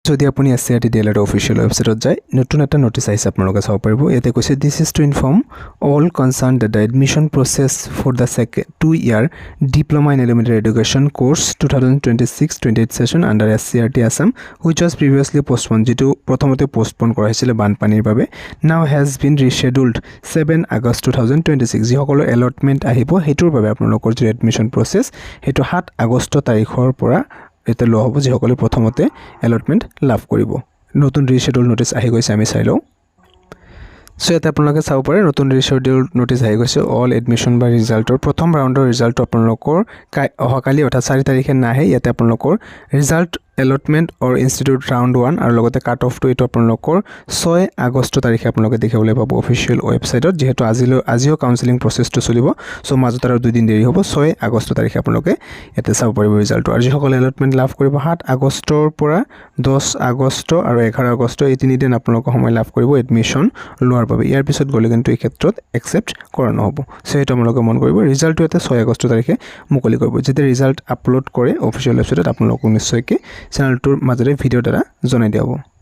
যদি আপুনি SCRT DLR official ৱেবছাইটত যায় নতুন এটা নোটিছ আহিছে আপোনালোকে চাব পাৰিব ইয়াতে কৈছে this is to inform all concern that the admission process for the 2-year diploma in elementary education course 2026-28 session under SCRT Assam which was previously postpone যিটো প্ৰথমতে পষ্টপন কৰা হৈছিলে বানপানীৰ বাবে নাও হেজ বিন ৰিশ্বেডিউল্ড 7 আগষ্ট 2026 যিসকলৰ এলটমেণ্ট আহিব সেইটোৰ বাবে আপোনালোকৰ যে এডমিশন প্ৰচেছ সেইটো 7 আগষ্ট তাৰিখৰ পৰা এটা ল হ'ব যিসকলে প্ৰথমতে এলটমেণ্ট লাভ কৰিব নতুন ৰিশ্বেডিউল নোটিছ আহি গৈছে আমি চাই লওঁ সো এটা আপোনালোকে চাব পাৰে নতুন ৰিশ্বেডিউল নোটিছ আহি গৈছে অল এডমিশন বা ৰিজাল্টৰ প্ৰথম ৰাউণ্ডৰ ৰিজাল্ট আপোনালোকৰ অহাকালি অৰ্থাৎ 4 তাৰিখে নাহে ইয়াতে আপোনালোকৰ ৰিজাল্ট এলটমেণ্ট অৰ ইনষ্টিটিউট ৰাউণ্ড 1 আৰু লগতে কাট অফটো এইটো আপোনালোকৰ 6 আগষ্ট তাৰিখে আপোনালোকে দেখিবলৈ পাব অফিচিয়েল ৱেবছাইটত যেহেতু আজিও কাউন্সেলিং প্ৰচেছটো চলিব সো মাজত আৰু 2 দিন দেৰি হ'ব 6 আগষ্ট তাৰিখে আপোনালোকে ইয়াতে চাব পাৰিব ৰিজাল্টটো আৰু যিসকলে এলটমেণ্ট লাভ কৰিব 7 আগষ্টৰ পৰা 10 আগষ্ট আৰু 11 আগষ্ট এই 3 দিন আপোনালোকে সময় লাভ কৰিব এডমিশন লোৱাৰ বাবে ইয়াৰ পিছত গলে কিন্তু এই ক্ষেত্ৰত একসেপ্ট কৰা নহব সো এটা আপোনালোকে মন কৰিব ৰিজাল্টটো এটা 6 আগষ্ট তাৰিখে মুকলি কৰিব যেতিয়া ৰিজাল্ট আপলোড কৰে অফিচিয়েল ৱেবছাইটত আপোনালোকক নিশ্চয়কৈ চেনেলটোৰ মাজৰে ভিডিঅ' দ্বাৰা জনাই দিয়া হ'ব